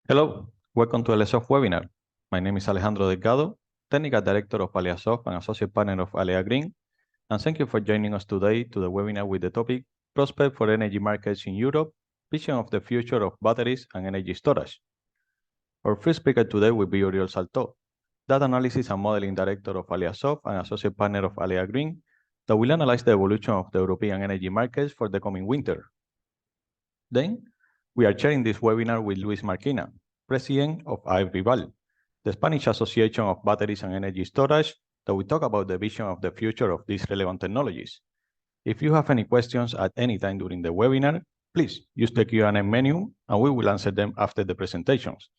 Hello, welcome to AleaSoft webinar. My name is Alejandro Delgado, Technical Director of AleaSoft and Associate Partner of Alea Green, and thank you for joining us today to the webinar with the topic Prospect for Energy Markets in Europe, Vision of the Future of Batteries and Energy Storage. Our first speaker today will be Oriol Salto, Data Analysis and Modeling Director of AleaSoft and Associate Partner of Alea Green, that will analyze the evolution of the European energy markets for the coming winter. Then, we are sharing this webinar with Luis Marquina, President of AEPIBAL, the Spanish Association of Batteries and Energy Storage, that will talk about the vision of the future of these relevant technologies. If you have any questions at any time during the webinar, please use the Q&A menu and we will answer them after the presentations.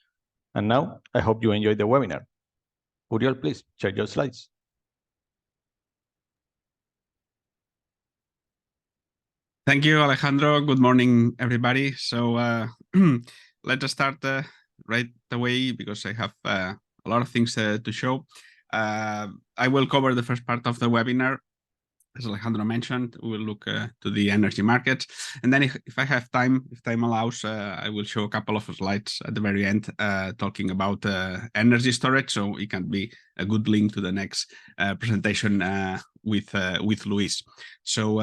And now, I hope you enjoyed the webinar. Oriol, please share your slides. Thank you, Alejandro. Good morning, everybody. So let us start right away because I have a lot of things to show. I will cover the first part of the webinar. As Alejandro mentioned, we will look to the energy markets. And then if I have time, if time allows, I will show a couple of slides at the very end talking about energy storage. So it can be a good link to the next presentation with Luis. So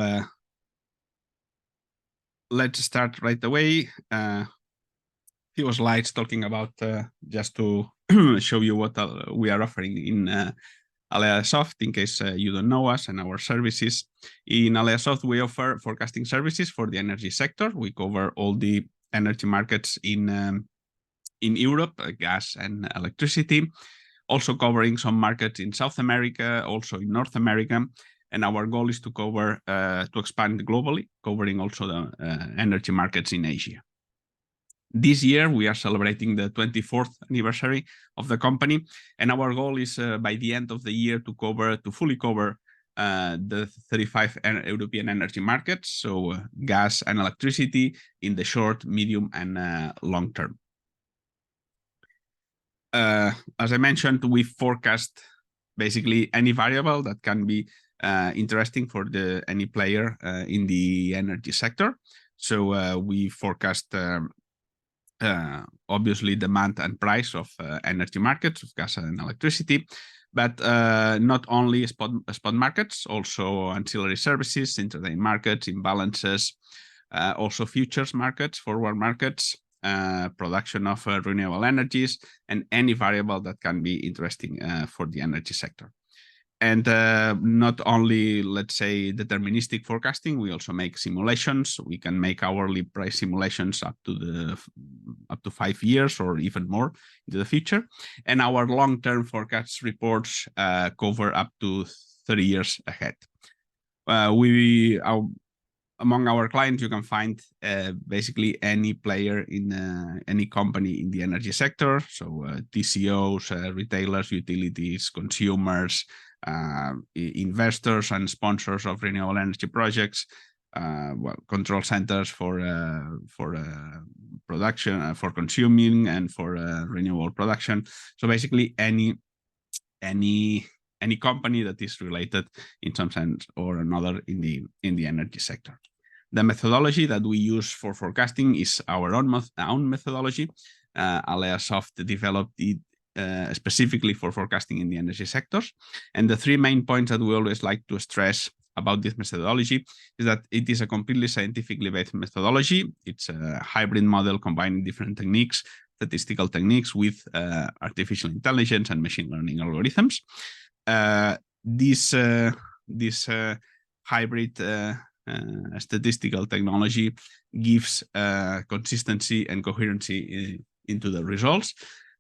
let's start right away. Few slides talking about just to show you what we are offering in AleaSoft, in case you don't know us and our services. In AleaSoft, we offer forecasting services for the energy sector. We cover all the energy markets in Europe, gas and electricity, also covering some markets in South America, also in North America. And our goal is to cover, to expand globally, covering also the energy markets in Asia. This year, we are celebrating the 24th anniversary of the company. And our goal is by the end of the year to fully cover the 35 European energy markets. So gas and electricity in the short, medium, and long term. As I mentioned, we forecast basically any variable that can be interesting for any player in the energy sector. So we forecast obviously demand and price of energy markets of gas and electricity, but not only spot markets, also ancillary services, intraday markets, imbalances, also futures markets, forward markets, production of renewable energies, and any variable that can be interesting for the energy sector. And not only, let's say, deterministic forecasting, we also make simulations. We can make hourly price simulations up to 5 years or even more into the future. And our long-term forecast reports cover up to 30 years ahead. Among our clients, you can find basically any player in any company in the energy sector. So TCOs, retailers, utilities, consumers, investors and sponsors of renewable energy projects, control centers for production, for consuming, and for renewable production. So basically any company that is related in some sense or another in the energy sector. The methodology that we use for forecasting is our own methodology. AleaSoft developed it specifically for forecasting in the energy sectors. And the 3 main points that we always like to stress about this methodology is that it is a completely scientifically based methodology. It's a hybrid model combining different techniques, statistical techniques with artificial intelligence and machine learning algorithms. This hybrid statistical technology gives consistency and coherency into the results.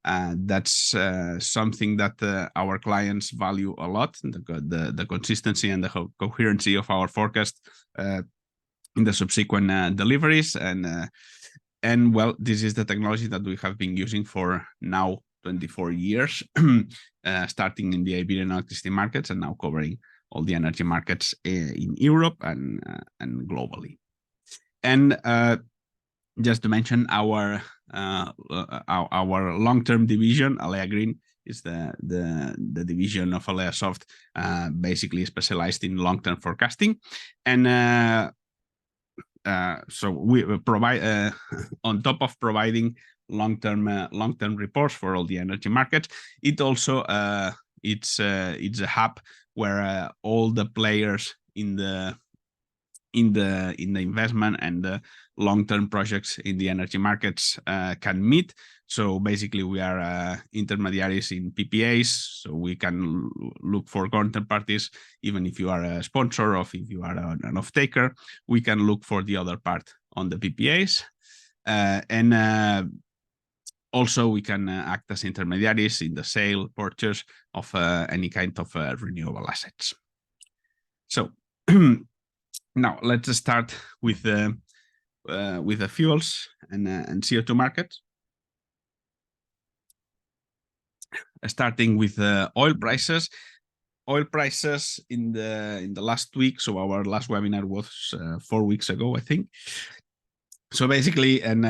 That's something that our clients value a lot, the consistency and the coherency of our forecast in the subsequent deliveries. And well, this is the technology that we have been using for now 24 years, starting in the Iberian electricity markets and now covering all the energy markets in Europe and globally. And just to mention our long-term division, Alea Green, is the division of AleaSoft basically specialized in long-term forecasting. And so we provide, on top of providing long-term reports for all the energy markets. It also it's a hub where all the players in the investment and the long-term projects in the energy markets can meet. So basically, we are intermediaries in PPAs, so we can look for counterparties, even if you are a sponsor or if you are an off-taker, we can look for the other part on the PPAs. And also, we can act as intermediaries in the sale, purchase of any kind of renewable assets. So now let's start with the fuels and CO2 markets. Starting with oil prices. Oil prices in the last week. So our last webinar was 4 weeks ago, I think. So basically, and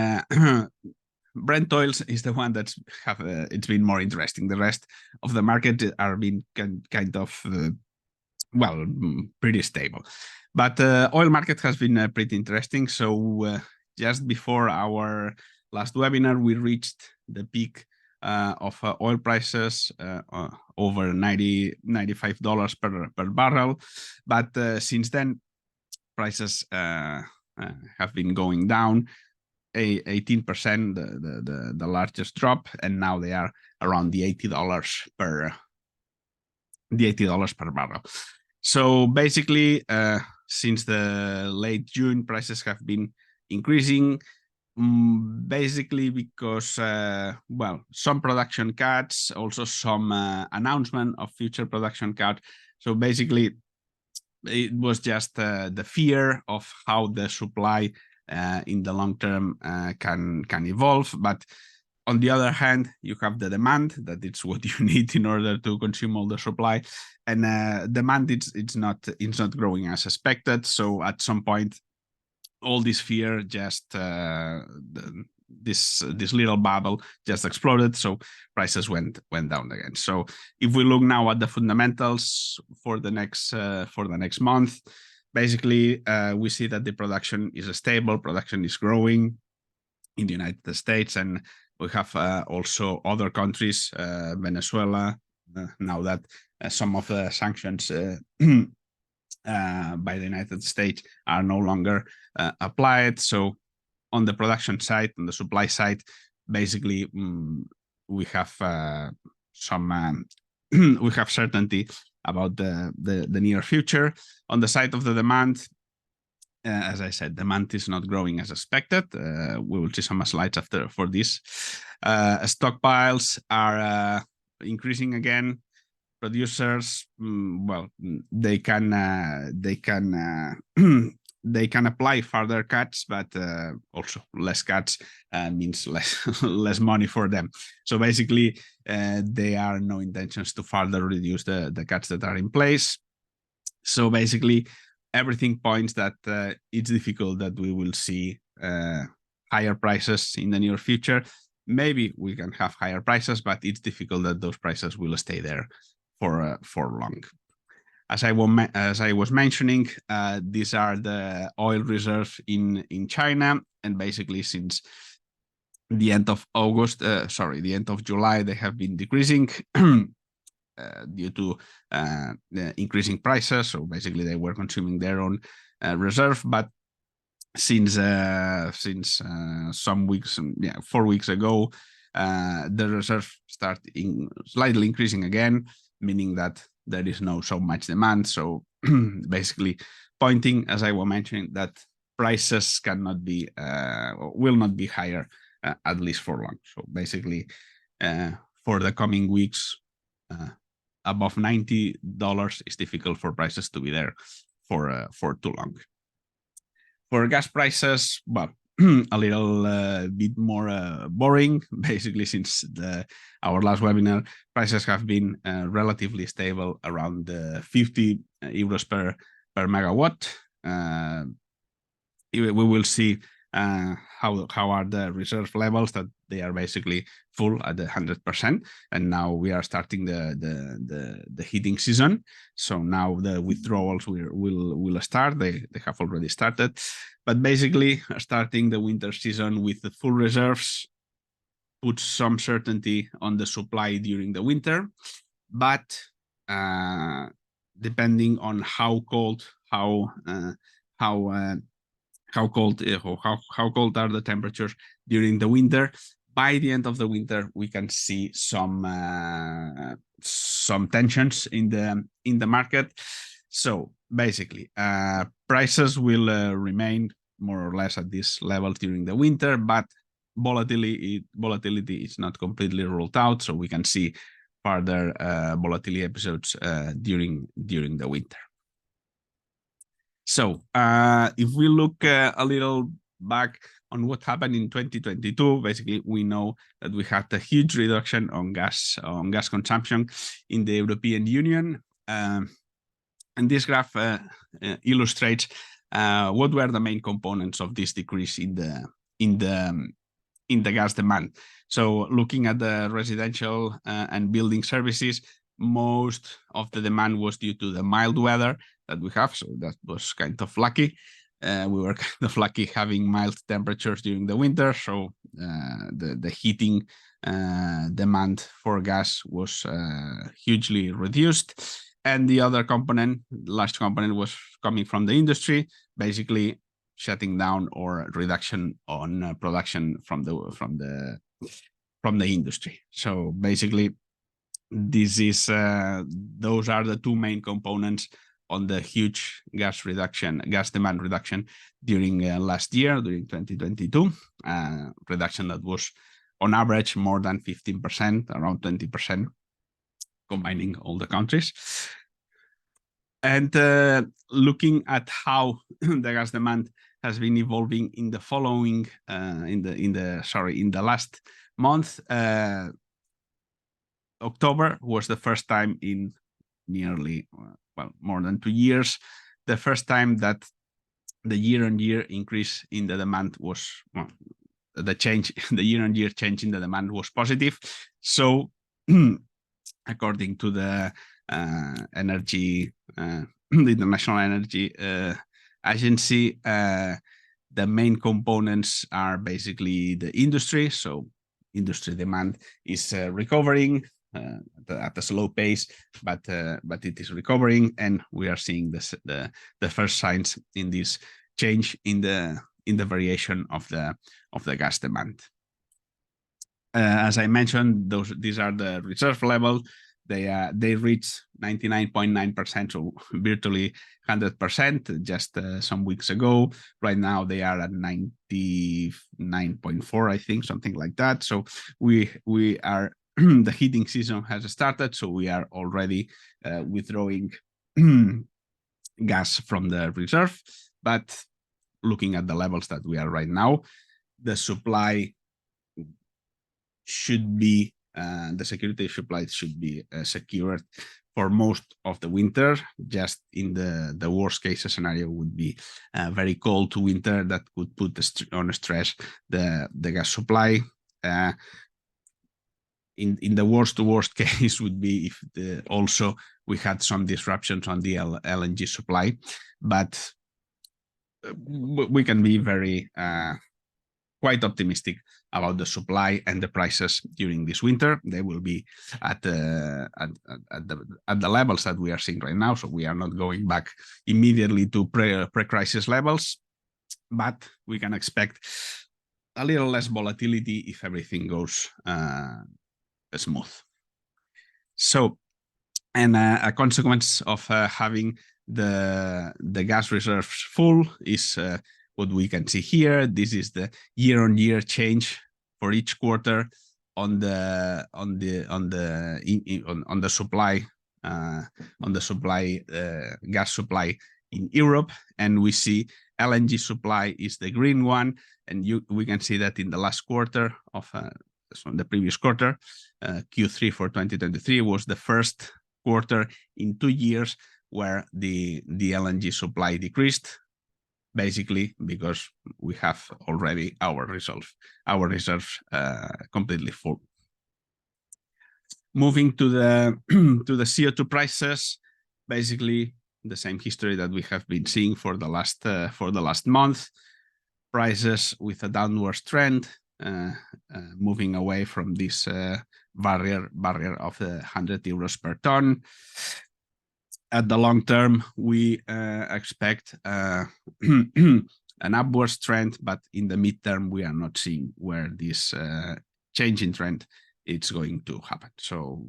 Brent oil is the one that's it's been more interesting. The rest of the market are been kind of well, pretty stable. But oil market has been pretty interesting. So just before our last webinar, we reached the peak of oil prices over $95 per barrel. But since then, prices have been going down 18%, the largest drop, and now they are around the $80 per barrel. So basically, since the late June, prices have been increasing, basically because, well, some production cuts, also some announcement of future production cut. So basically, it was just the fear of how the supply in the long term can evolve. But on the other hand, you have the demand, that it's what you need in order to consume all the supply, and demand it's not growing as expected. So at some point, all this fear just this little bubble just exploded. So prices went down again. So if we look now at the fundamentals for the next month, basically we see that the production is stable, production is growing in the United States, and we have also other countries, Venezuela, now that some of the sanctions by the United States are no longer applied. So on the production side, on the supply side, basically we have some we have certainty about the near future. On the side of the demand, as I said, demand is not growing as expected. We will see some slides after for this. Stockpiles are increasing again. Producers, well, they can they can apply further cuts, but also less cuts means less money for them. So basically, there are no intentions to further reduce the cuts that are in place. So basically, everything points that it's difficult that we will see higher prices in the near future. Maybe we can have higher prices, but it's difficult that those prices will stay there for long. As I was mentioning, these are the oil reserves in China, and basically since the end of the end of July, they have been decreasing due to the increasing prices. So basically, they were consuming their own reserve, but since some weeks, 4 weeks ago, the reserve started slightly increasing again, meaning that there is no so much demand. So basically pointing, as I was mentioning, that prices cannot be will not be higher at least for long. So basically for the coming weeks, above $90 is difficult for prices to be there for too long. For gas prices, well, a little bit more boring. Basically, since our last webinar, prices have been relatively stable around 50 euros per megawatt. We will see how are the reserve levels, that they are basically full at 100%, and now we are starting the heating season. So now the withdrawals will start. They have already started, but basically starting the winter season with the full reserves puts some certainty on the supply during the winter, but depending on how cold are the temperatures during the winter, by the end of the winter we can see some tensions in the market. So basically, prices will remain more or less at this level during the winter, but volatility is not completely ruled out, so we can see further volatility episodes during the winter. So if we look a little back on what happened in 2022, basically we know that we had a huge reduction on gas consumption in the European Union, and this graph illustrates what were the main components of this decrease in the gas demand. So looking at the residential and building services, most of the demand was due to the mild weather that we have, so that was kind of lucky. We were kind of lucky having mild temperatures during the winter, so the heating demand for gas was hugely reduced. And the other large component was coming from the industry, basically shutting down or reduction on production from the industry. So basically, those are the two main components on the huge gas demand reduction during last year, during 2022, reduction that was on average more than 15%, around 20%, combining all the countries. And looking at how the gas demand has been evolving in the following, in the last month, October was the first time in nearly, more than 2 years, the first time that the year-on-year increase in the demand was, the year-on-year change in the demand was positive. So according to the the International Energy Agency, the main components are basically the industry. So industry demand is recovering at a slow pace, but it is recovering, and we are seeing the first signs in this change in the variation of the gas demand. As I mentioned, these are the reserve levels. They reached 99.9%, so virtually 100% just some weeks ago. Right now they are at 99.4, I think, something like that. So we are the heating season has started, so we are already withdrawing gas from the reserve. But looking at the levels that we are right now, the supply should be the security supply should be secured for most of the winter. Just in the worst case scenario would be a very cold winter that could put on stress the gas supply. In the worst case would be if also we had some disruptions on the LNG supply, but we can be very quite optimistic about the supply and the prices during this winter. They will be at the levels that we are seeing right now. So we are not going back immediately to pre-crisis levels, but we can expect a little less volatility if everything goes smooth. So, and a consequence of having the gas reserves full is what we can see here. This is the year-on-year change for each quarter on the supply gas supply in Europe, and we see LNG supply is the green one, and we can see that in the last quarter of the previous quarter, Q3 for 2023 was the first quarter in 2 years where the LNG supply decreased, basically because we have already our reserves completely full. Moving to the CO2 prices, basically the same history that we have been seeing for the last month. Prices with a downward trend, moving away from this barrier of the 100 euros per ton. At the long term, we expect an upwards trend, but in the midterm, we are not seeing where this change in trend is going to happen. So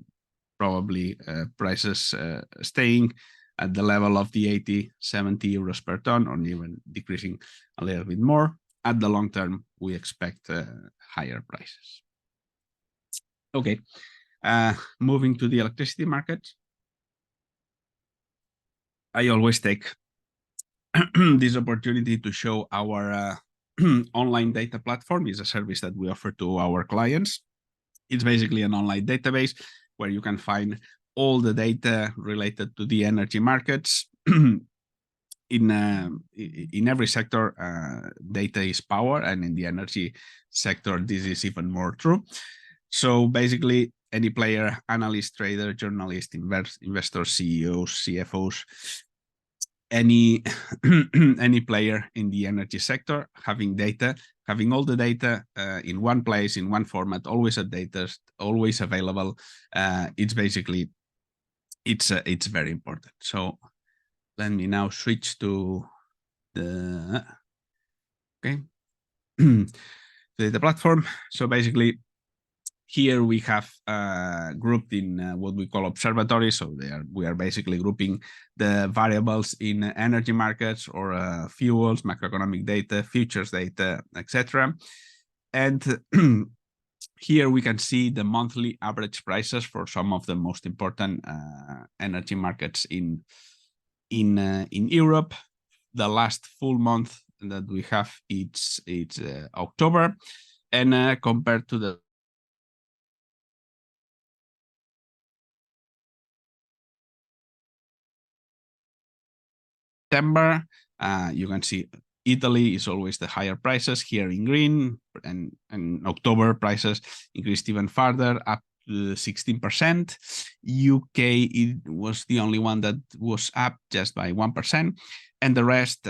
probably prices staying at the level of the 80, 70 euros per ton, or even decreasing a little bit more. At the long term, we expect higher prices. Okay, moving to the electricity market. I always take this opportunity to show our online data platform. Is a service that we offer to our clients. It's basically an online database where you can find all the data related to the energy markets. In every sector, data is power, and in the energy sector, this is even more true. So basically, any player, analyst, trader, journalist, investor, CEOs, CFOs, any player in the energy sector having all the data in one place, in one format, always at data, always available. It's basically, it's very important. So let me now switch to the the platform. So basically, here we have grouped in what we call observatories. So we are basically grouping the variables in energy markets or fuels, macroeconomic data, futures data, etc. And here we can see the monthly average prices for some of the most important energy markets in Europe. The last full month that we have, it's October, and compared to the September, you can see Italy is always the higher prices here in green, and October prices increased even further, up to 16%. UK, it was the only one that was up just by 1%, and the rest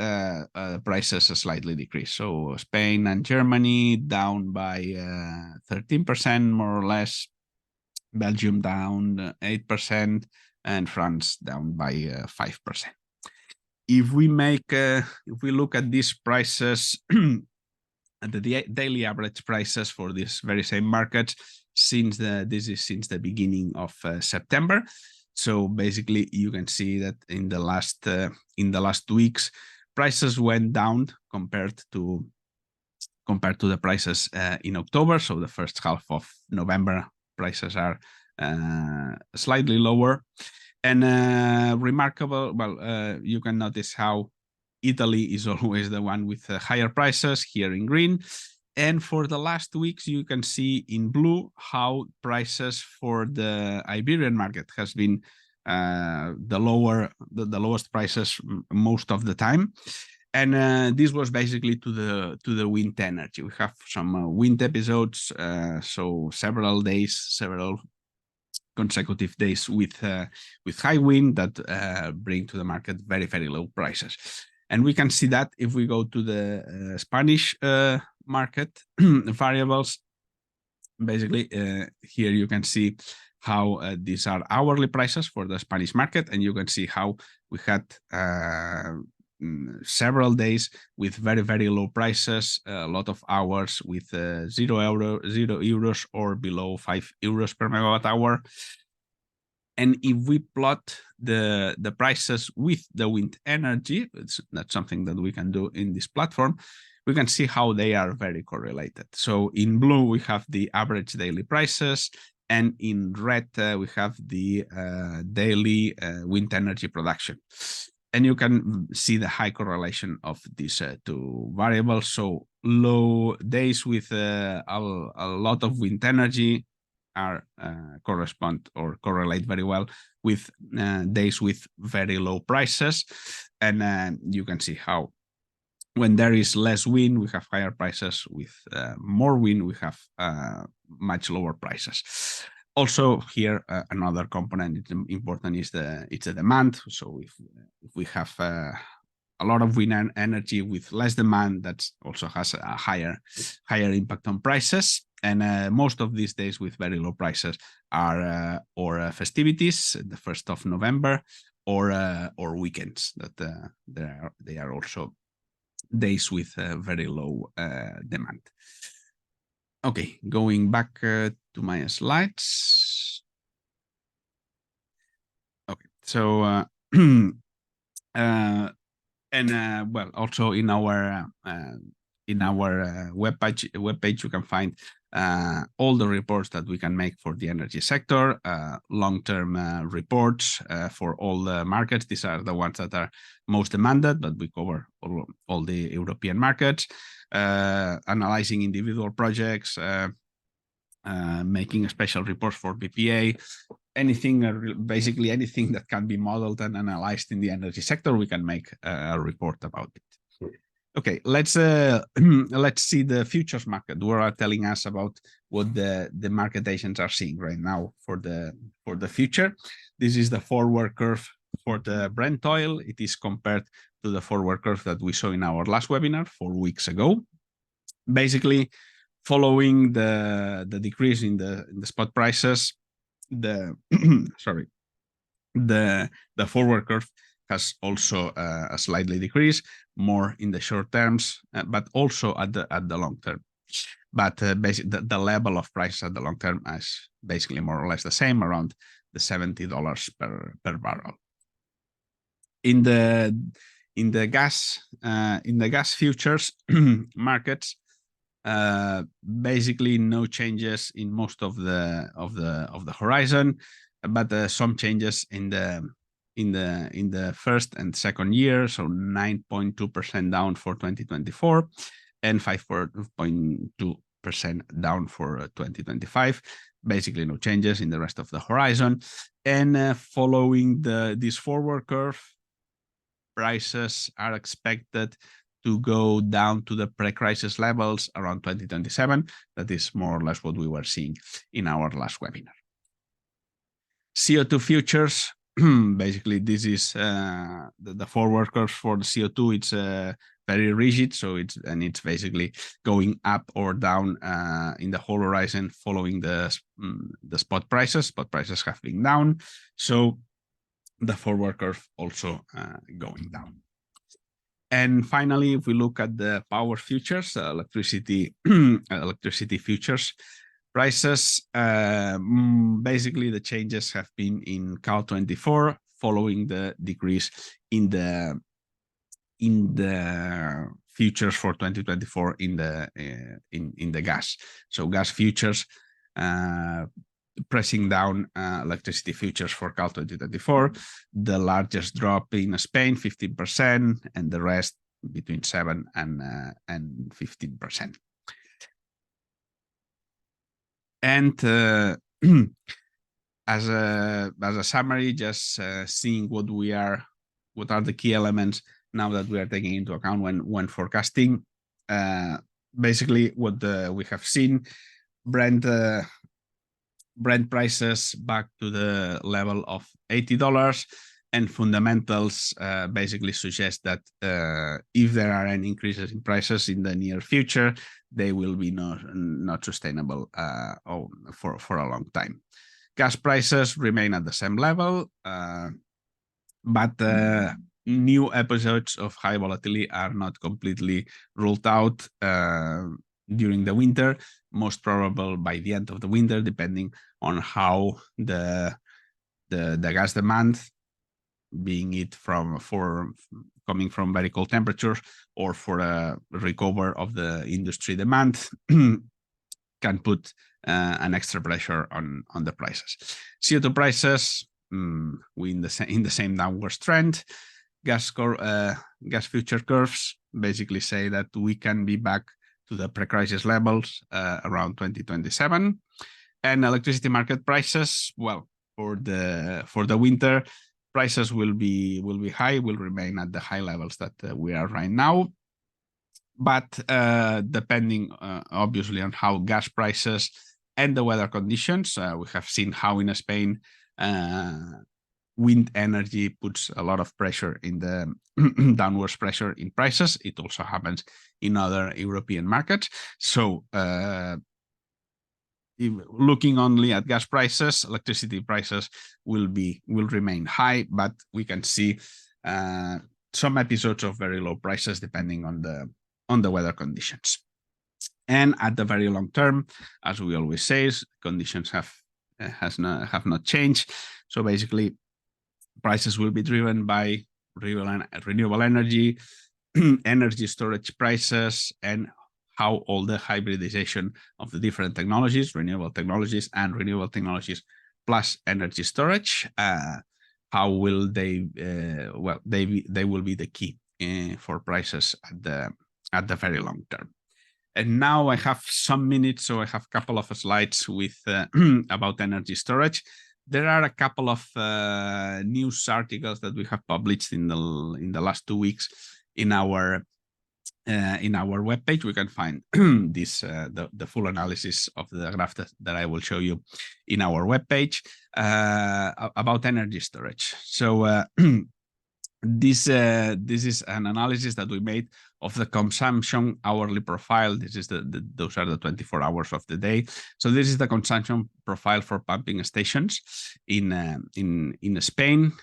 prices slightly decreased. So Spain and Germany down by 13%, more or less. Belgium down 8%, and France down by 5%. If we look at these prices, at the daily average prices for these very same markets, this is since the beginning of September. So basically, you can see that in the last weeks, prices went down compared to the prices in October. So the first half of November, prices are slightly lower. And remarkable, you can notice how Italy is always the one with higher prices here in green. And for the last weeks, you can see in blue how prices for the Iberian market has been the lowest prices most of the time. And this was basically to the wind energy. We have some wind episodes, so several consecutive days with high wind that bring to the market very, very low prices. And we can see that if we go to the Spanish market variables. Basically, here you can see how these are hourly prices for the Spanish market, and you can see how we had several days with very, very low prices, a lot of hours with 0 euros or below 5 euros per megawatt hour. And if we plot the prices with the wind energy, that's something that we can do in this platform, we can see how they are very correlated. So in blue, we have the average daily prices, and in red, we have the daily wind energy production. And you can see the high correlation of these two variables. So low days with a lot of wind energy are correspond or correlate very well with days with very low prices. And you can see how when there is less wind, we have higher prices. With more wind, we have much lower prices. Also here, another component important is it's the demand. So if we have a lot of wind energy with less demand, that also has a higher impact on prices. And most of these days with very low prices are or festivities, the 1st of November, or weekends that they are also days with very low demand. Okay, going back to my slides. Okay, so well, also in our web page you can find all the reports that we can make for the energy sector, long-term reports for all the markets. These are the ones that are most demanded, but we cover all the European markets, analyzing individual projects, making special reports for BPA, anything, basically anything that can be modeled and analyzed in the energy sector, we can make a report about it. Okay, let's see the futures market. What are telling us about what the market agents are seeing right now for the future. This is the forward curve for the Brent oil. It is compared to the forward curve that we saw in our last webinar 4 weeks ago. Basically, following the decrease in the spot prices, the forward curve has also a slightly decreased, more in the short terms, but also at the long term. But basically, the level of prices at the long term is basically more or less the same, around the $70 per barrel. In the gas futures markets, basically no changes in most of the horizon, but some changes in the first and second year, so 9.2% down for 2024 and 5.2% down for 2025. Basically no changes in the rest of the horizon. And following this forward curve, prices are expected to go down to the pre-crisis levels around 2027. That is more or less what we were seeing in our last webinar. CO2 futures, basically this is the forward curve for the CO2. It's very rigid, so it's basically going up or down in the whole horizon following the spot prices. Spot prices have been down, so the forward curve also going down. And finally, if we look at the power futures, electricity futures prices, basically the changes have been in Cal24 following the decrease in the futures for 2024 in the gas. So gas futures pressing down electricity futures for Cal 2024, the largest drop in Spain, 15%, and the rest between 7 and 15%. And as a summary, just seeing what are the key elements now that we are taking into account when forecasting. Basically, what we have seen, Brent prices back to the level of $80, and fundamentals basically suggest that if there are any increases in prices in the near future, they will be not sustainable for a long time. Gas prices remain at the same level, but new episodes of high volatility are not completely ruled out during the winter, most probable by the end of the winter, depending on how the gas demand, being it coming from very cold temperatures or for a recover of the industry demand, can put an extra pressure on the prices. CO2 prices, we in the same downward trend. Gas future curves basically say that we can be back to the pre-crisis levels around 2027, and electricity market prices, well, for the winter, prices will be high, will remain at the high levels that we are right now. But depending obviously on how gas prices and the weather conditions, we have seen how in Spain wind energy puts a lot of pressure in the downwards pressure in prices. It also happens in other European markets. So looking only at gas prices, electricity prices will remain high, but we can see some episodes of very low prices depending on the weather conditions. And at the very long term, as we always say, conditions have not changed. So basically, prices will be driven by renewable energy, energy storage prices, and how all the hybridization of the different technologies, renewable technologies plus energy storage, how will they? Well, they will be the key for prices at the very long term. And now I have some minutes, so I have a couple of slides with about energy storage. There are a couple of news articles that we have published in the last 2 weeks in our webpage. We can find this the full analysis of the graph that I will show you in our webpage about energy storage. So this is an analysis that we made of the consumption hourly profile. This is those are the 24 hours of the day. So this is the consumption profile for pumping stations in Spain,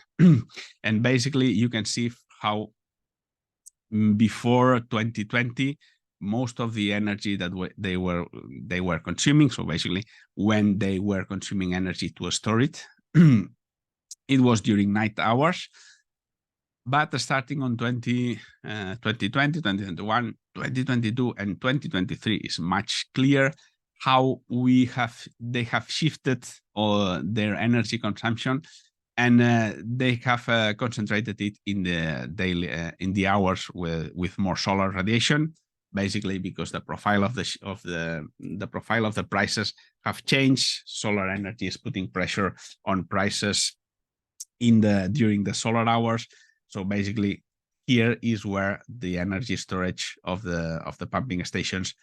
and basically you can see how before 2020 most of the energy that they were consuming. So basically, when they were consuming energy to store it, it was during night hours. But starting on 2020, 2021, 2022, and 2023 is much clear how they have shifted their energy consumption, and they have concentrated it in the daily in the hours with more solar radiation, basically because the profile of the prices have changed. Solar energy is putting pressure on prices during the solar hours. So basically, here is where the energy storage of the pumping stations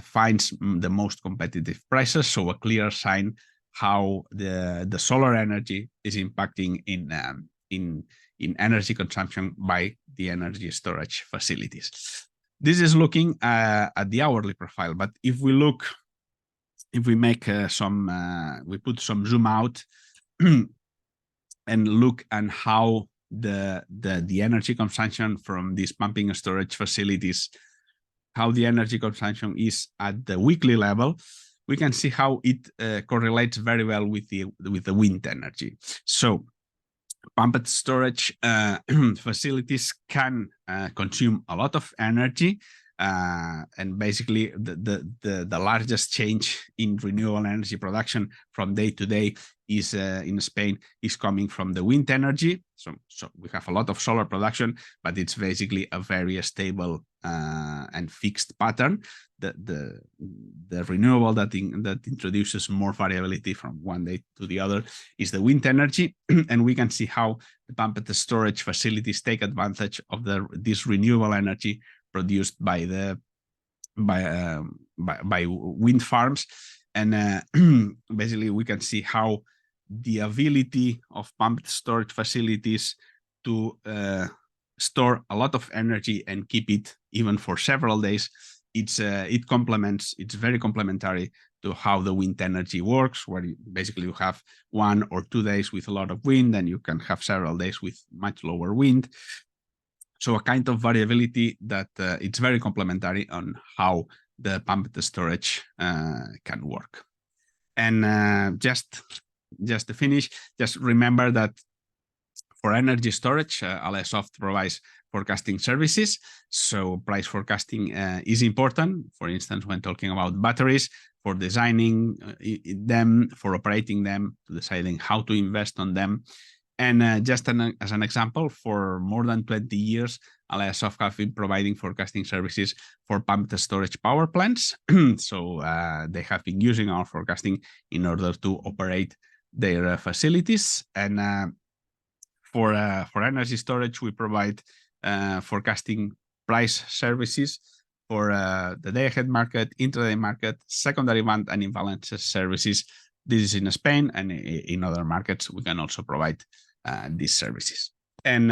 finds the most competitive prices. So a clear sign how the solar energy is impacting in energy consumption by the energy storage facilities. This is looking at the hourly profile, but if we make we put some zoom out and look at how the energy consumption from these pumping storage facilities, how the energy consumption is at the weekly level, we can see how it correlates very well with the wind energy. So pumped storage facilities can consume a lot of energy, and basically the largest change in renewable energy production from day to day is in Spain is coming from the wind energy. So we have a lot of solar production, but it's basically a very stable and fixed pattern. The renewable that introduces more variability from one day to the other is the wind energy, and we can see how the pumped storage facilities take advantage of this renewable energy produced by wind farms, and basically we can see how the ability of pumped storage facilities to store a lot of energy and keep it even for several days, it's very complementary to how the wind energy works, where basically you have 1 or 2 days with a lot of wind, and you can have several days with much lower wind. So a kind of variability that it's very complementary on how the pumped storage can work. And just to finish, just remember that for energy storage, AleaSoft provides forecasting services. So price forecasting is important. For instance, when talking about batteries, for designing them, for operating them, to deciding how to invest on them. And just as an example, for more than 20 years, AleaSoft have been providing forecasting services for pumped storage power plants. So they have been using our forecasting in order to operate their facilities. And for energy storage, we provide forecasting price services for the day-ahead market, intraday market, secondary demand, and imbalance services. This is in Spain, and in other markets, we can also provide these services. And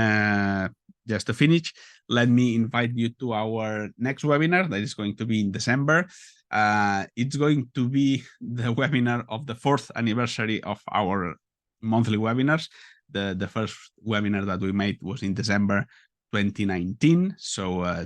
just to finish, let me invite you to our next webinar that is going to be in December. It's going to be the webinar of the 4th anniversary of our monthly webinars. The first webinar that we made was in December 2019. So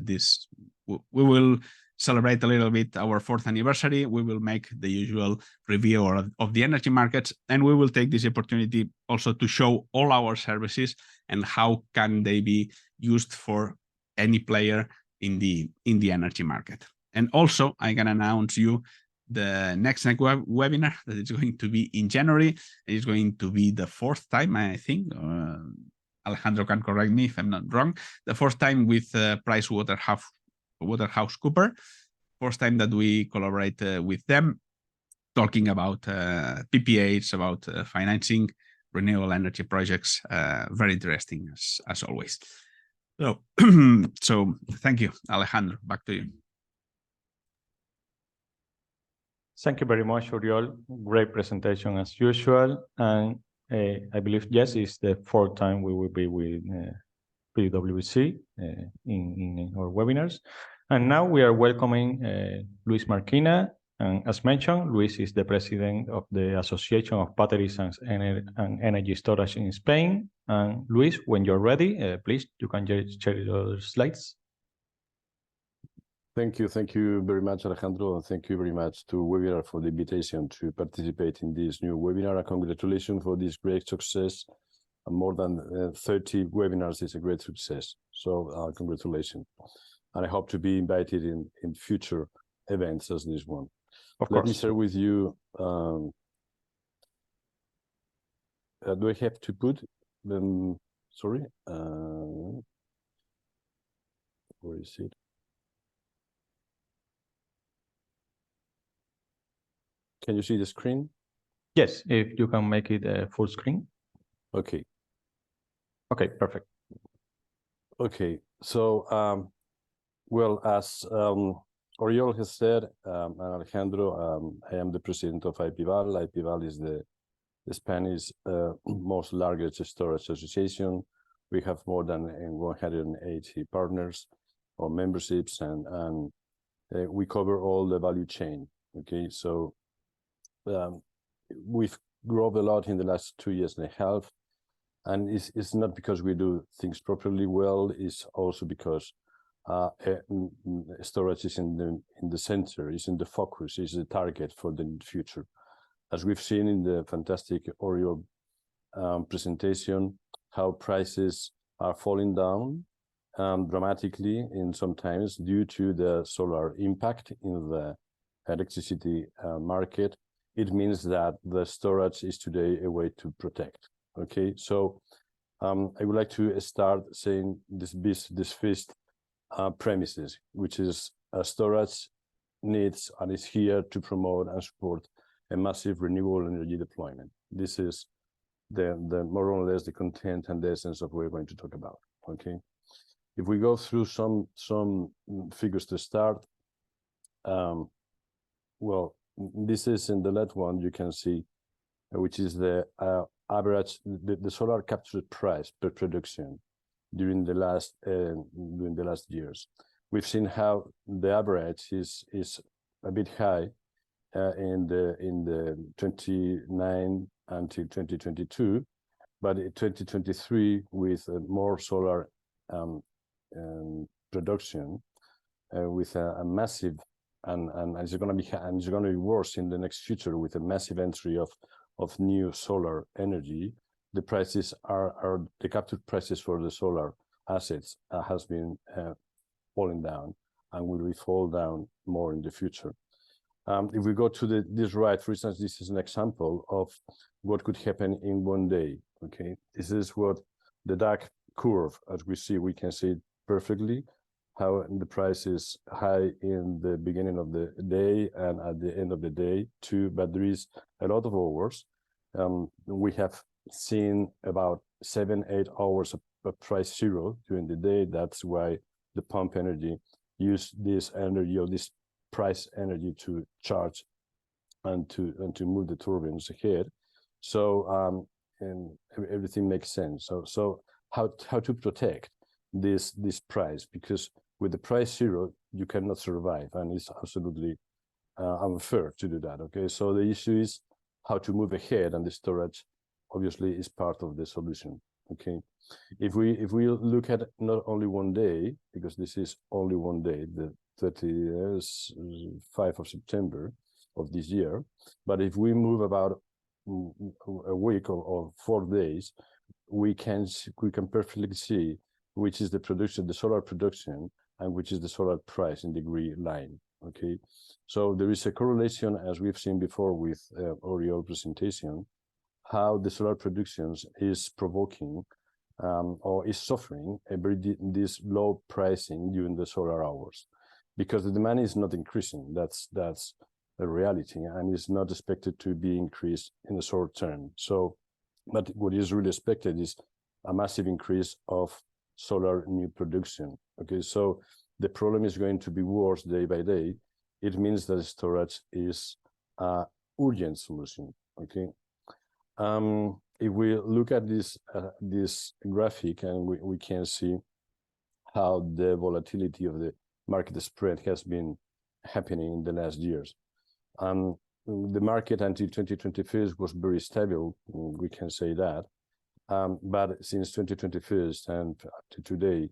we will celebrate a little bit our 4th anniversary. We will make the usual review of the energy markets, and we will take this opportunity also to show all our services and how can they be used for any player in the energy market. And also, I can announce you the next webinar that is going to be in January. It's going to be the 4th time, I think. Alejandro can correct me if I'm not wrong. The 4th time with PricewaterhouseCoopers. 4th time that we collaborate with them, talking about PPAs, about financing renewable energy projects. Very interesting as always. So, so thank you, Alejandro. Back to you. Thank you very much, Oriol. Great presentation as usual. And I believe, yes, it's the 4th time we will be with PwC in our webinars. And now we are welcoming Luis Marquina. And as mentioned, Luis is the president of the Association of Batteries and Energy Storage in Spain. And Luis, when you're ready, please, you can share your slides. Thank you very much, Alejandro, and thank you very much to Webinar for the invitation to participate in this new webinar. And congratulations for this great success. More than 30 webinars is a great success. So congratulations. And I hope to be invited in future events as this one. Of course. Let me share with you. Do I have to put them? Sorry. Where is it? Can you see the screen? Yes, if you can make it full screen. Okay. Okay, perfect. Okay, so well, as Oriol has said, and Alejandro, I am the president of AEPIBAL. AEPIBAL is the Spanish most largest storage association. We have more than 180 partners or memberships, and we cover all the value chain. Okay, so we've grown a lot in the last 2 years and a half, and it's not because we do things properly well. It's also because storage is in the center, is in the focus, is the target for the future. As we've seen in the fantastic Oriol presentation, how prices are falling down dramatically in sometimes due to the solar impact in the electricity market. It means that the storage is today a way to protect. Okay, so I would like to start saying this first premises, which is storage needs and is here to promote and support a massive renewable energy deployment. This is the more or less the content and the essence of what we're going to talk about. Okay, if we go through some figures to start, well, this is in the left one, you can see, which is the average, the solar capture price per production during the last years. We've seen how the average is a bit high in the 29 until 2022, but in 2023 with more solar production with a massive and it's going to be worse in the next future with a massive entry of new solar energy. The prices are the captured prices for the solar assets has been falling down and will fall down more in the future. If we go to this right, for instance, this is an example of what could happen in one day. Okay, this is what the dark curve, as we can see it perfectly, how the price is high in the beginning of the day and at the end of the day too, but there is a lot of hours. We have seen about 7-8 hours of price zero during the day. That's why the pump energy use this energy or this price energy to charge and to move the turbines ahead. So and everything makes sense. So how to protect this price, because with the price zero you cannot survive, and it's absolutely unfair to do that. Okay, so the issue is how to move ahead, and the storage obviously is part of the solution. Okay, if we look at not only one day, because this is only one day, the 25th of September of this year, but if we move about a week or 4 days, we can perfectly see which is the production, the solar production, and which is the solar price in degree line. Okay, so there is a correlation, as we've seen before with Oriol presentation, how the solar productions is provoking or is suffering this low pricing during the solar hours, because the demand is not increasing. That's a reality, and is not expected to be increased in the short term. So, but what is really expected is a massive increase of solar new production. Okay, so the problem is going to be worse day by day. It means that storage is an urgent solution. Okay. If we look at this graphic, and we can see how the volatility of the market spread has been happening in the last years. The market until 2021 was very stable, we can say that. But since 2021 and to today,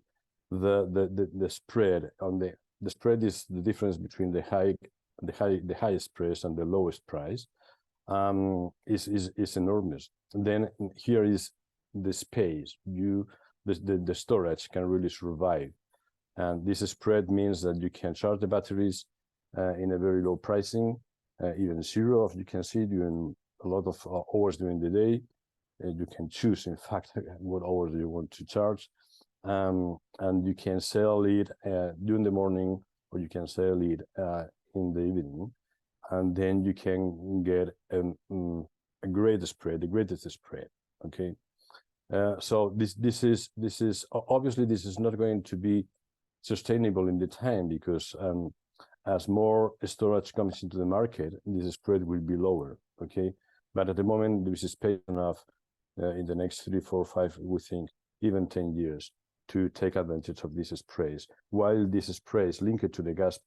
the spread on the spread is the difference between the highest price and the lowest price. Is enormous. And then here is the space. The storage can really survive, and this spread means that you can charge the batteries in a very low pricing, even zero. You can see during a lot of hours during the day. You can choose, in fact, what hours you want to charge, and you can sell it during the morning, or you can sell it in the evening. And then you can get a great spread, the greatest spread. Okay, so this is obviously this is not going to be sustainable in the time, because as more storage comes into the market, this spread will be lower. Okay, but at the moment there is space enough in the next 3, 4, 5, we think even 10 years to take advantage of this spreads, while this spread linked to the gas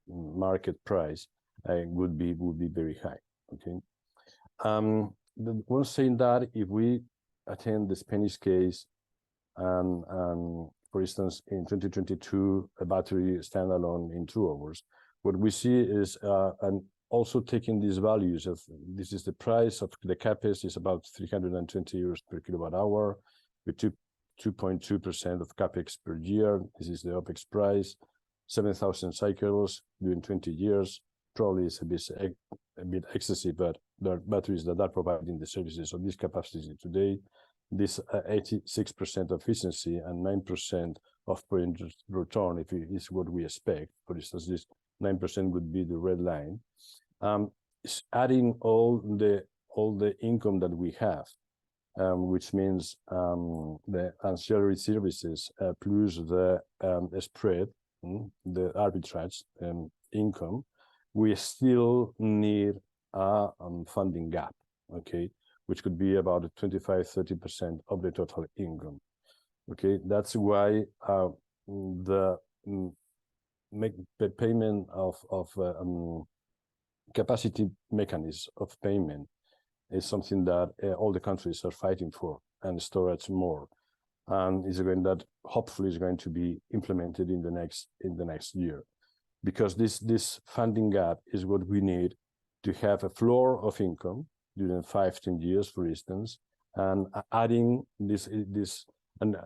market price would be very high. Okay, one saying that if we attend the Spanish case, and for instance in 2022 a battery standalone in 2 hours, what we see is and also taking these values of this is the price of the CapEx is about 320 euros per kilowatt hour, with 2.2% of CapEx per year. This is the OpEx price, 7,000 cycles during 20 years. Probably is a bit excessive, but there are batteries that are providing the services of this capacity today. This 86% efficiency and 9% of per return, if it is what we expect. For instance, this 9% would be the red line. Adding all the income that we have, which means the ancillary services plus the spread, the arbitrage income, we still need a funding gap, okay, which could be about 25-30% of the total income. Okay, that's why the payment of capacity mechanism of payment is something that all the countries are fighting for, and storage more, and is going that hopefully is going to be implemented in the next year, because this funding gap is what we need to have a floor of income during 5-10 years, for instance, and adding this and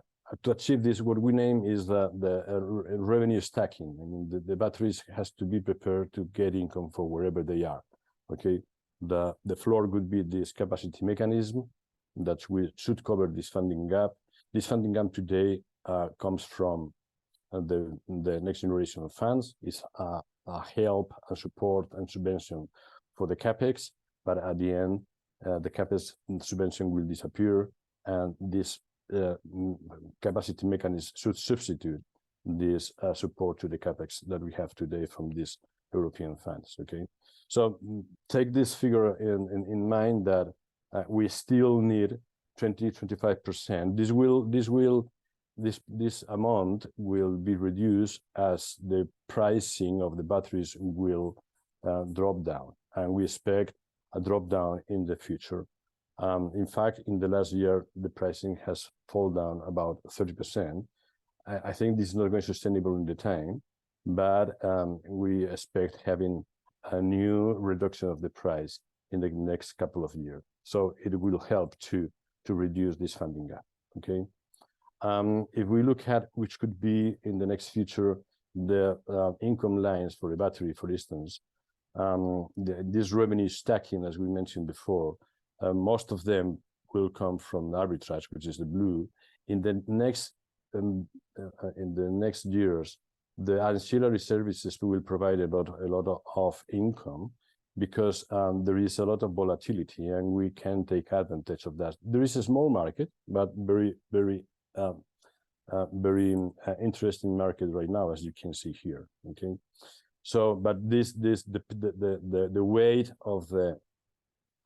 to achieve this, what we name is the revenue stacking. I mean, the batteries has to be prepared to get income for wherever they are. Okay, the floor would be this capacity mechanism that we should cover this funding gap. This funding gap today comes from the next generation of funds. Is a help and support and subvention for the capex, but at the end, the capex subvention will disappear, and this capacity mechanism should substitute this support to the capex that we have today from these European funds. Okay, so take this figure in mind, that we still need 20-25%. This amount will be reduced as the pricing of the batteries will drop down, and we expect a drop down in the future. In fact, in the last year, the pricing has fallen down about 30%. I think this is not going to be sustainable in the time, but we expect having a new reduction of the price in the next couple of years. So it will help to reduce this funding gap, okay? If we look at which could be in the next future, the income lines for a battery, for instance, this revenue stacking, as we mentioned before, most of them will come from arbitrage, which is the blue. In the next years, the ancillary services will provide a lot of income, because there is a lot of volatility, and we can take advantage of that. There is a small market, but very interesting market right now, as you can see here. Okay, so but the weight of the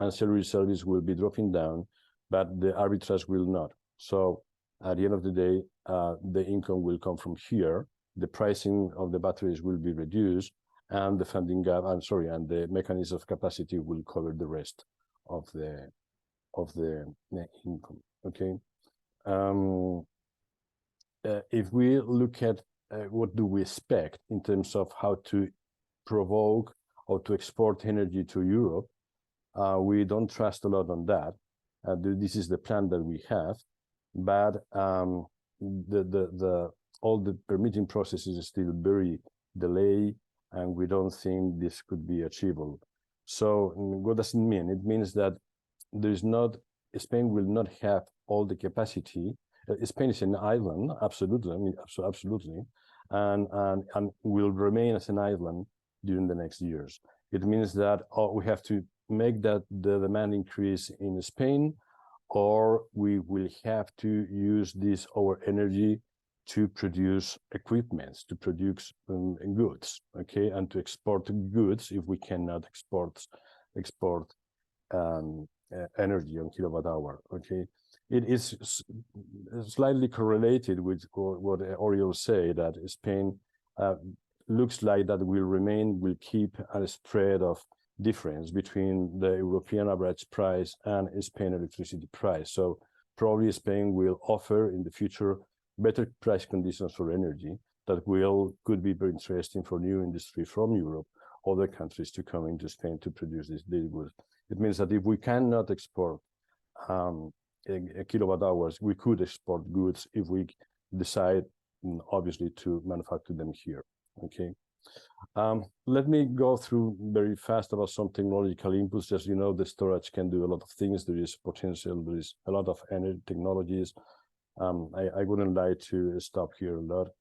ancillary service will be dropping down, but the arbitrage will not. So at the end of the day, the income will come from here. The pricing of the batteries will be reduced, and the funding gap, and the mechanism of capacity will cover the rest of the income. Okay. If we look at what do we expect in terms of how to provoke or to export energy to Europe, we don't trust a lot on that. This is the plan that we have, but all the permitting processes is still very delayed, and we don't think this could be achievable. So what does it mean? It means that Spain will not have all the capacity. Spain is an island, absolutely, absolutely, and will remain as an island during the next years. It means that we have to make that the demand increase in Spain, or we will have to use our energy to produce equipments, to produce goods, okay, and to export goods if we cannot export energy on kilowatt hour. Okay, it is slightly correlated with what Oriol said, that Spain looks like that will keep a spread of difference between the European average price and Spain electricity price. So probably Spain will offer in the future better price conditions for energy that could be very interesting for new industry from Europe, other countries to come into Spain to produce these goods. It means that if we cannot export kilowatt hours, we could export goods if we decide, obviously, to manufacture them here. Okay. Let me go through very fast about some technological inputs. As you know, the storage can do a lot of things. There is potential. There is a lot of energy technologies. I wouldn't like to stop here a lot.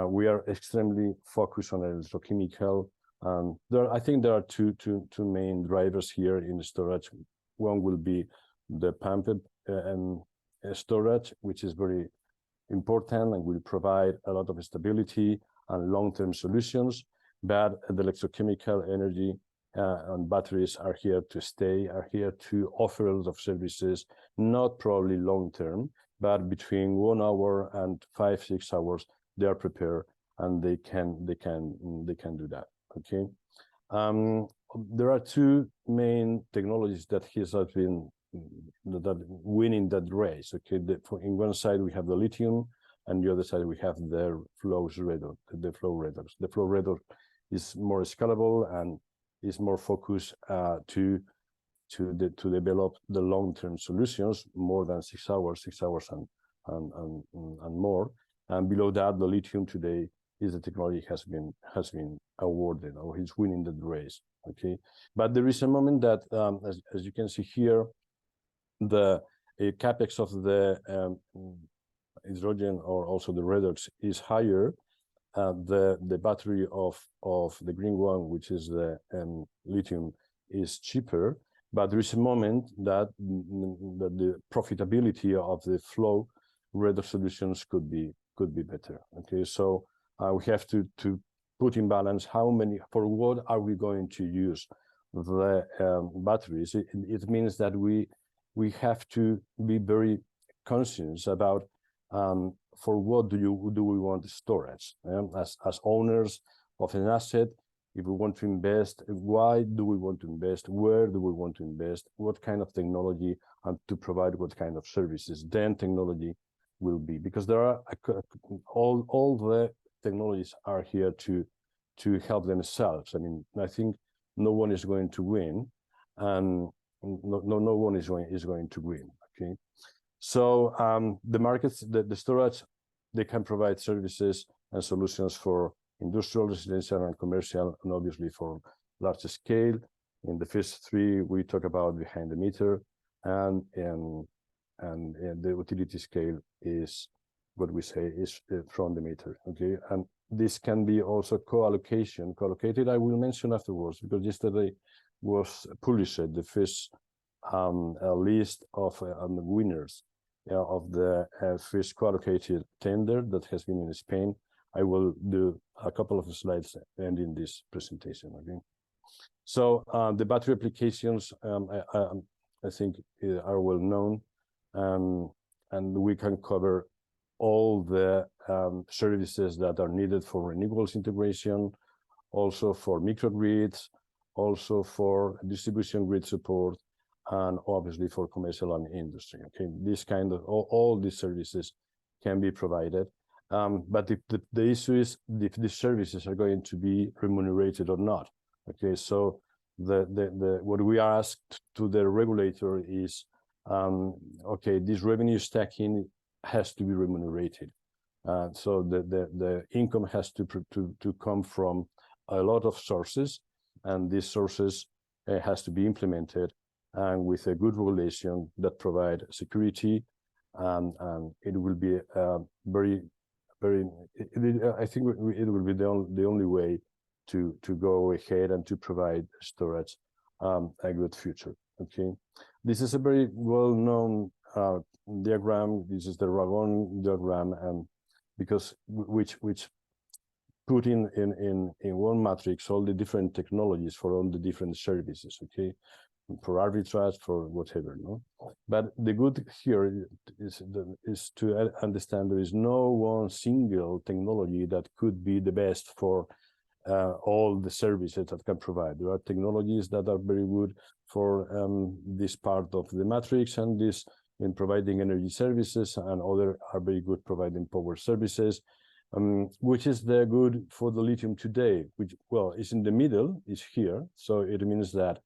We are extremely focused on electrochemical. I think there are two main drivers here in the storage. One will be the pumped storage, which is very important and will provide a lot of stability and long-term solutions. But the electrochemical energy and batteries are here to stay, are here to offer a lot of services, not probably long-term, but between 1 hour and 5-6 hours, they are prepared and they can do that. Okay. There are two main technologies that have been winning that race. Okay, in one side we have the lithium, and the other side we have the flow redox. The flow redox is more scalable and is more focused to develop the long-term solutions, more than 6 hours and more. And below that, the lithium today is the technology has been awarded, or is winning the race. Okay, but there is a moment that, as you can see here, the capex of the hydrogen, or also the redox, is higher. The battery of the green one, which is the lithium, is cheaper, but there is a moment that the profitability of the flow redox solutions could be better. Okay, so we have to put in balance for what are we going to use the batteries. It means that we have to be very conscious about for what do we want storage. As owners of an asset, if we want to invest, why do we want to invest, where do we want to invest, what kind of technology, and to provide what kind of services, then technology will be, because there are all the technologies are here to help themselves. I mean, I think no one is going to win, and no one is going to win. Okay, so the markets, the storage, they can provide services and solutions for industrial, residential, and commercial, and obviously for large scale. In the first three, we talk about behind the meter, and the utility scale is what we say is from the meter. Okay, and this can be also co-allocation. Co-allocated, I will mention afterwards, because yesterday was published the first list of the winners of the first co-allocated tender that has been in Spain. I will do a couple of slides ending this presentation. Okay, so the battery applications, I think, are well known, and we can cover all the services that are needed for renewables integration, also for microgrids, also for distribution grid support, and obviously for commercial and industry. Okay, this kind of all these services can be provided, but the issue is if these services are going to be remunerated or not. Okay, so what we asked to the regulator is, okay, this revenue stacking has to be remunerated. So the income has to come from a lot of sources, and these sources has to be implemented, and with a good regulation that provide security, and it will be very, I think it will be the only way to go ahead and to provide storage a good future. Okay, this is a very well-known diagram. This is the Ragon diagram, and because which put in one matrix all the different technologies for all the different services. Okay, for arbitrage, for whatever. No, but the good here is to understand there is no one single technology that could be the best for all the services that can provide. There are technologies that are very good for this part of the matrix, and this in providing energy services, and other are very good providing power services, which is the good for the lithium today, which, well, is in the middle, is here. So it means that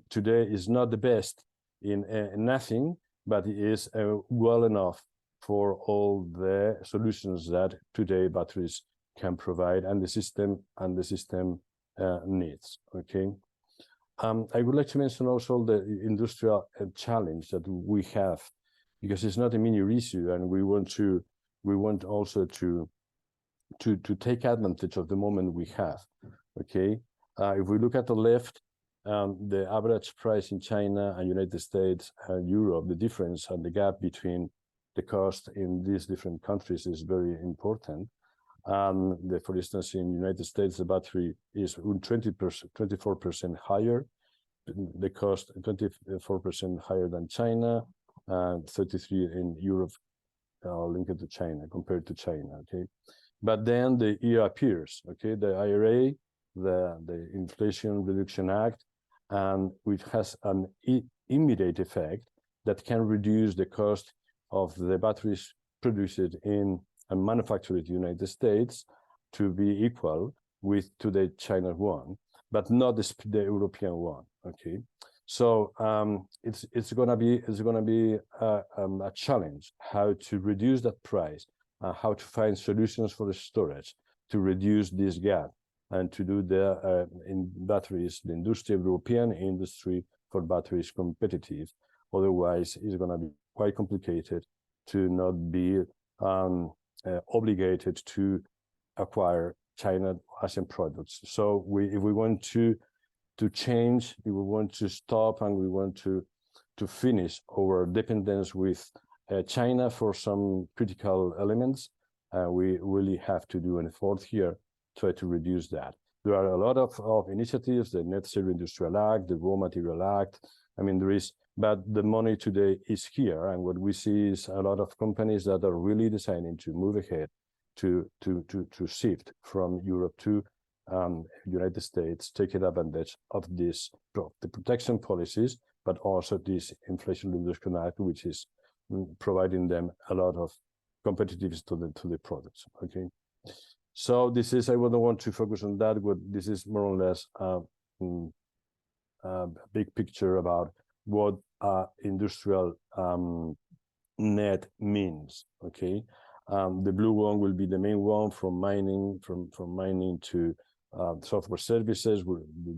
today is not the best in nothing, but it is well enough for all the solutions that today batteries can provide, and the system needs. Okay, I would like to mention also the industrial challenge that we have, because it's not a minor issue, and we want also to take advantage of the moment we have. Okay, if we look at the left, the average price in China and United States and Europe, the difference and the gap between the cost in these different countries is very important. For instance, in United States, the battery is 24% higher. The cost 24% higher than China, and 33% in Europe, linked to China, compared to China. Okay, but then the year appears. Okay, the IRA, the Inflation Reduction Act, and which has an immediate effect that can reduce the cost of the batteries produced in and manufactured in the United States to be equal to the China one, but not the European one. Okay, so it's gonna be a challenge how to reduce that price, how to find solutions for the storage to reduce this gap, and to do the in batteries, the European industry for batteries competitive. Otherwise, it's gonna be quite complicated to not be obligated to acquire China ASEAN products. So if we want to change, if we want to stop, and we want to finish our dependence with China for some critical elements, we really have to do an effort here, try to reduce that. There are a lot of initiatives, the Net Zero Industrial Act, the Raw Material Act. I mean, there is, but the money today is here, and what we see is a lot of companies that are really deciding to move ahead to shift from Europe to United States taking advantage of this, the protection policies, but also this Inflation Reduction Act, which is providing them a lot of competitiveness to the products. Okay, so this is, I wouldn't want to focus on that, but this is more or less a big picture about what industrial net means. Okay, the blue one will be the main one, from mining, from mining to software services,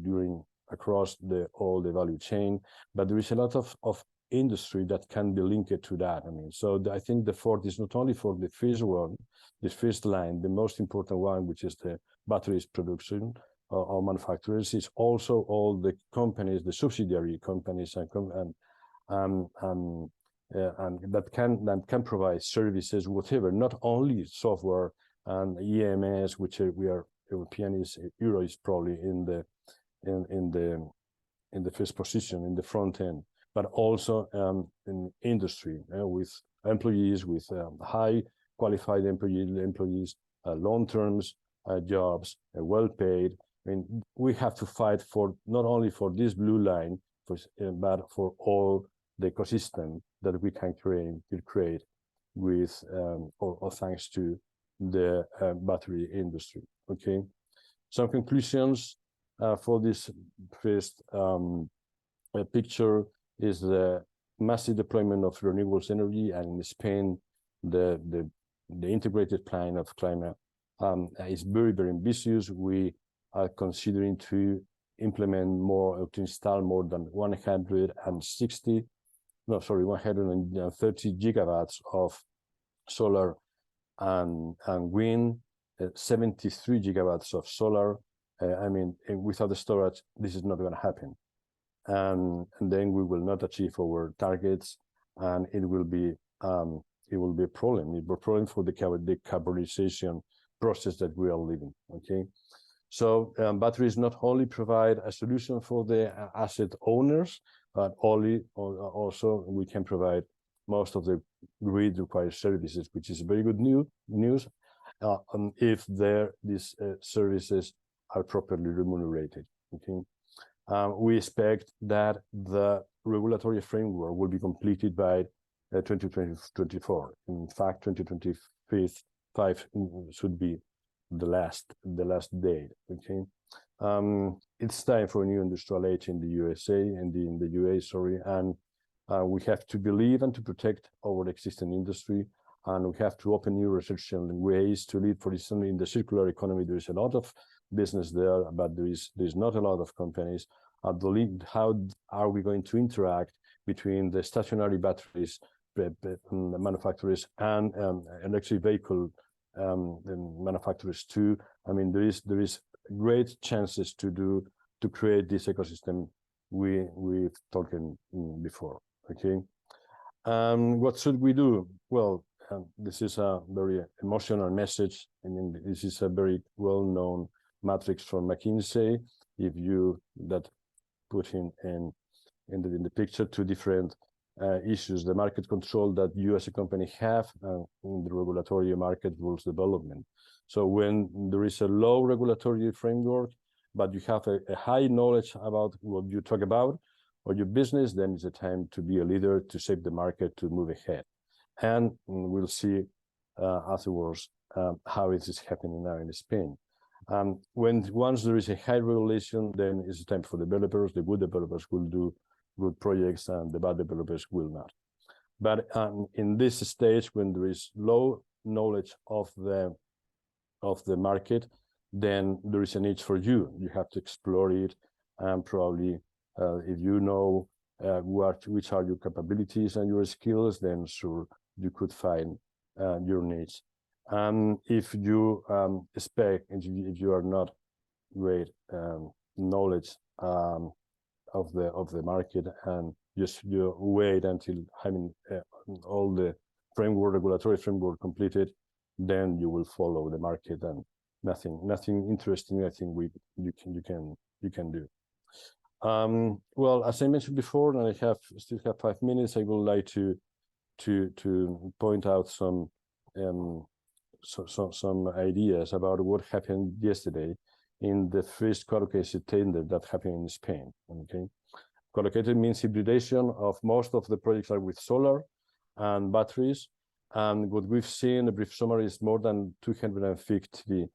during across all the value chain. But there is a lot of industry that can be linked to that. I mean, so I think the fourth is not only for the first one, the first line, the most important one, which is the batteries production or manufacturers, is also all the companies, the subsidiary companies, and that can provide services, whatever, not only software and EMS, which we are European, Euro is probably in the first position in the front end, but also in industry with employees, with high qualified employees, long terms jobs, well paid. I mean, we have to fight for not only for this blue line, but for all the ecosystem that we can create with or thanks to the battery industry. Okay, some conclusions for this first picture is the massive deployment of renewables energy, and in Spain, the integrated plan of climate is very, very ambitious. We are considering to implement more, to install more than 130 gigawatts of solar and wind, 73 gigawatts of solar. I mean, without the storage, this is not going to happen. And then we will not achieve our targets, and it will be a problem. It will be a problem for the decarbonization process that we are living. Okay, so batteries not only provide a solution for the asset owners, but also we can provide most of the grid required services, which is very good news if these services are properly remunerated. Okay. We expect that the regulatory framework will be completed by 2024. In fact, 2025 should be the last date. Okay, it's time for a new industrial age in the USA and in the UA. Sorry, and we have to believe and to protect our existing industry, and we have to open new research and ways to lead. For instance, in the circular economy, there is a lot of business there, but there's not a lot of companies. How are we going to interact between the stationary batteries manufacturers and electric vehicle manufacturers too? I mean, there is great chances to create this ecosystem we've talking before. Okay, what should we do? Well, this is a very emotional message. I mean, this is a very well-known matrix from McKinsey. If you put in the picture two different issues, the market control that you as a company have in the regulatory market rules development. So when there is a low regulatory framework, but you have a high knowledge about what you talk about or your business, then it's a time to be a leader, to shape the market, to move ahead. And we'll see afterwards how it is happening now in Spain. Once there is a high regulation, then it's time for developers. The good developers will do good projects, and the bad developers will not. But in this stage, when there is low knowledge of the market, then there is a need for you. You have to explore it, and probably if you know which are your capabilities and your skills, then sure you could find your needs. If you if you are not great knowledge of the market, and just you wait until having all the regulatory framework completed, then you will follow the market, and nothing interesting I think you can do. Well, as I mentioned before, and I still have 5 minutes, I would like to point out some ideas about what happened yesterday in the first collocated tender that happened in Spain. Okay, collocated means hybridization of most of the projects are with solar and batteries. And what we've seen, a brief summary, is more than 250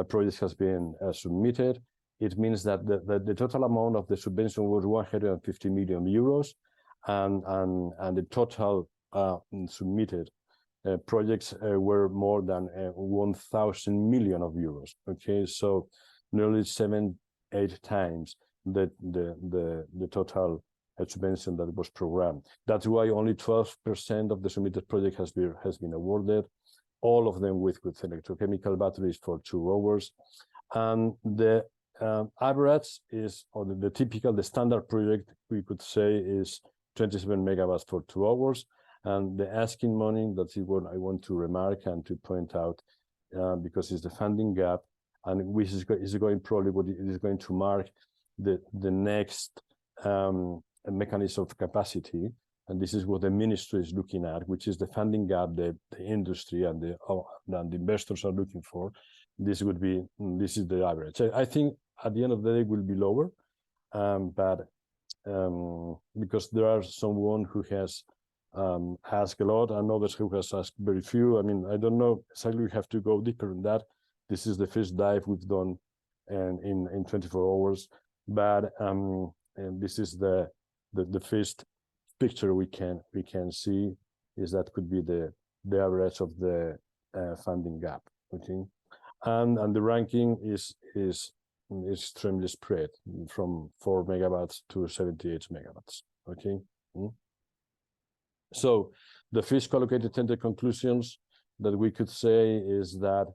projects has been submitted. It means that the total amount of the subvention was 150 million euros, and the total submitted projects were more than 1,000 million of euros. Okay, so nearly 7-8 times the total subvention that was programmed. That's why only 12% of the submitted project has been awarded. All of them with electrochemical batteries for 2 hours, and the average is, or the typical, the standard project we could say is 27 megawatts for 2 hours. And the asking money, that's what I want to remark and to point out, because it's the funding gap, and which is going probably what it is going to mark the next mechanism of capacity. And this is what the ministry is looking at, which is the funding gap that the industry and the investors are looking for. This is the average. I think at the end of the day it will be lower, but because there are someone who has asked a lot and others who has asked very few. I mean, I don't know exactly. We have to go deeper in that. This is the first dive we've done in 24 hours, but and this is the first picture we can see, is that could be the average of the funding gap. Okay, and the ranking is extremely spread from 4 megawatts to 78 megawatts. Okay. So the first collocated tender conclusions that we could say is that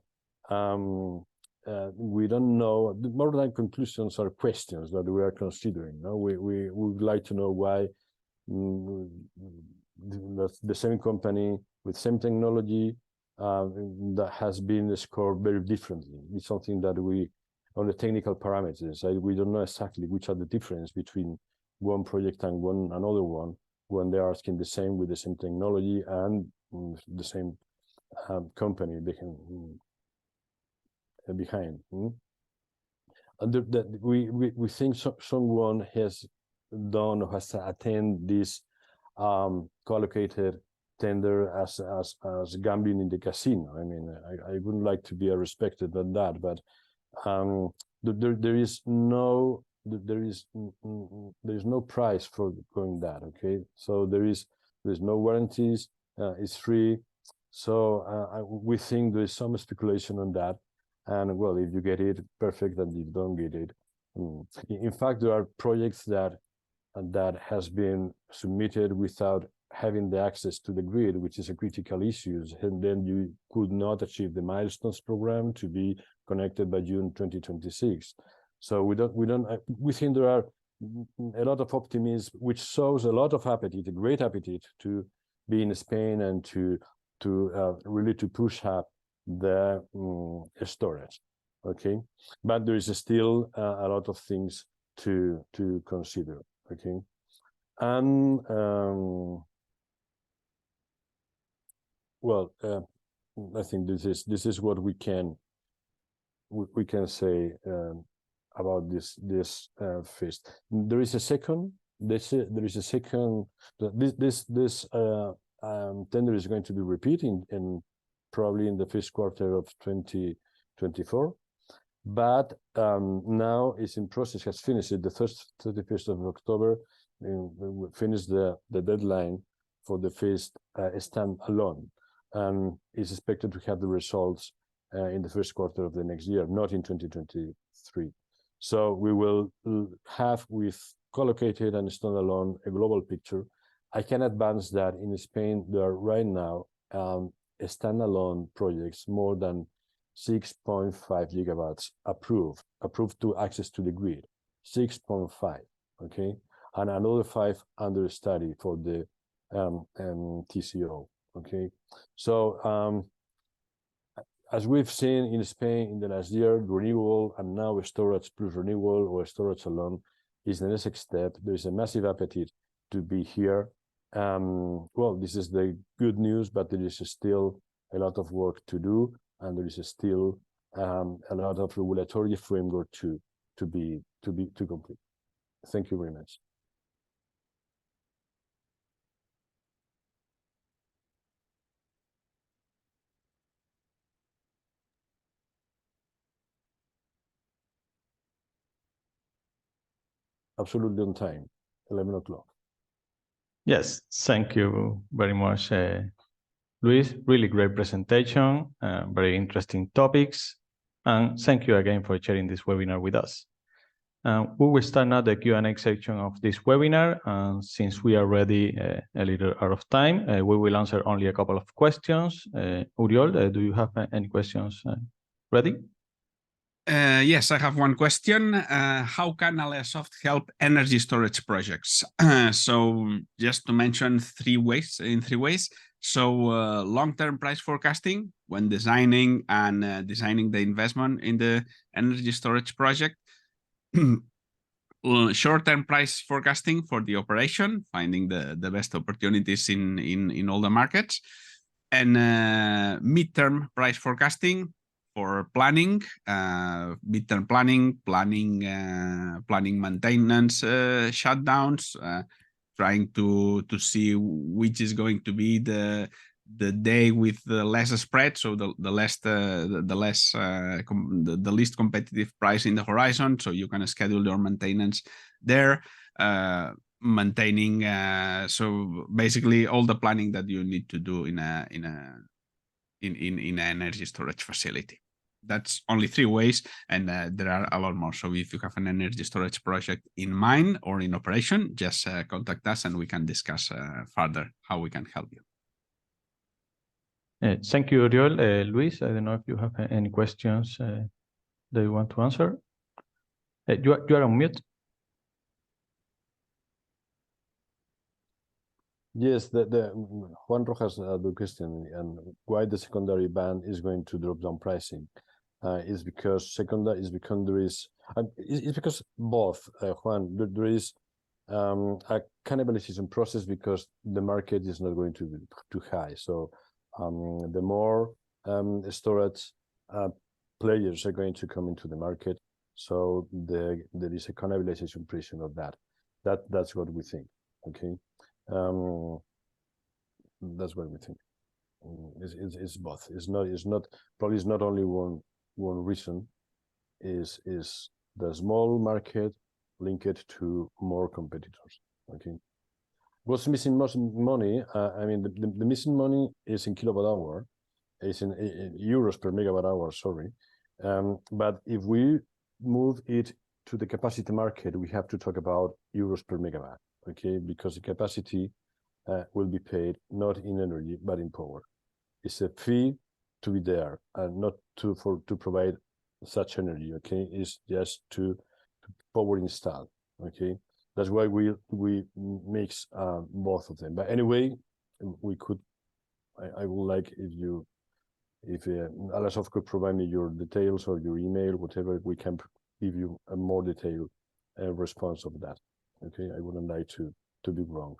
we don't know. More than conclusions are questions that we are considering. No? We would like to know why the same company with same technology that has been scored very differently. It's something that we, on the technical parameters, we don't know exactly which are the difference between one project and another one, when they are asking the same with the same technology and the same company behind. And we think someone has done or has attended this collocated tender as gambling in the casino. I mean, I wouldn't like to be respected at that, but there is no price for going that. Okay, so there's no warranties. It's free. So we think there is some speculation on that. And well, if you get it, perfect. And if you don't get it, in fact, there are projects that has been submitted without having the access to the grid, which is a critical issue, and then you could not achieve the milestones program to be connected by June 2026. So we think there are a lot of optimism, which shows a lot of appetite, a great appetite to be in Spain and to really to push up the storage. Okay, but there is still a lot of things to consider. Okay, and well, I think this is what we can say about this phase. There is a second. This tender is going to be repeating in probably in the first quarter of 2024, but now it's in process. Has finished it the 31st of October. We finished the deadline for the first stand-alone, and is expected to have the results in the first quarter of the next year, not in 2023. So we will have, with collocated and standalone, a global picture. I can advance that in Spain there are right now standalone projects, more than 6.5 gigawatts approved to access to the grid. 6.5, okay, and another 5 under study for the TCO. Okay, so as we've seen in Spain in the last year, renewable and now storage plus renewable or storage alone is the next step. There is a massive appetite to be here. Well, this is the good news, but there is still a lot of work to do, and there is still a lot of regulatory framework to complete. Thank you very much. Absolutely on time, 11 o'clock. Yes, thank you very much, Luis. Really great presentation, very interesting topics. And thank you again for sharing this webinar with us. We will start now the Q&A section of this webinar. And since we are already a little out of time, we will answer only a couple of questions. Uriol, do you have any questions ready? Yes, I have one question. How can AleaSoft help energy storage projects? So just to mention three ways. So long-term price forecasting when designing the investment in the energy storage project. Short-term price forecasting for the operation, finding the best opportunities in all the markets, and mid-term price forecasting for planning, midterm planning maintenance, shutdowns, trying to see which is going to be the day with the less spread, so the least competitive price in the horizon, so you can schedule your maintenance there, maintaining. So basically, all the planning that you need to do in an energy storage facility. That's only three ways, and there are a lot more. So if you have an energy storage project in mind or in operation, just contact us and we can discuss further how we can help you. Thank you, Oriol. Luis, I don't know if you have any questions that you want to answer. You are on mute. Yes, Juan Rojas the question, and why the secondary band is going to drop down pricing is because it's because both, Juan, there is a cannibalization process because the market is not going to be too high. So the more storage players are going to come into the market, so there is a cannibalization pressure of that. That's what we think. Okay. That's what we think. It's both. It's not only one reason. Is the small market linked to more competitors? Okay. What's missing most money? I mean, the missing money is in kilowatt hour. It's in euros per megawatt hour. Sorry, but if we move it to the capacity market, we have to talk about euros per megawatt. Okay, because the capacity will be paid not in energy but in power. It's a fee to be there and not to provide such energy. Okay, it's just to power install. Okay, that's why we mix both of them. But anyway, we could. I would like if AleaSoft could provide me your details or your email, whatever, we can give you a more detailed response of that. Okay, I wouldn't like to be wrong.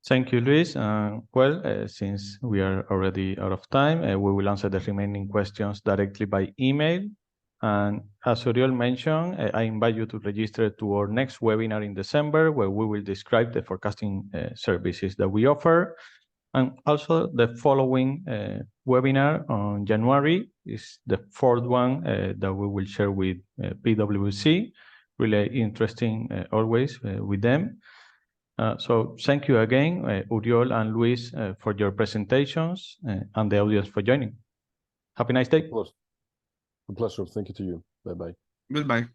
Thank you, Luis. Since we are already out of time, we will answer the remaining questions directly by email. And as Oriol mentioned, I invite you to register to our next webinar in December, where we will describe the forecasting services that we offer. And also the following webinar on January is the fourth one that we will share with PwC. Really interesting always with them. So thank you again, Oriol and Luis, for your presentations and the audience for joining. Have a nice day. A pleasure. Thank you to you. Bye-bye. Goodbye.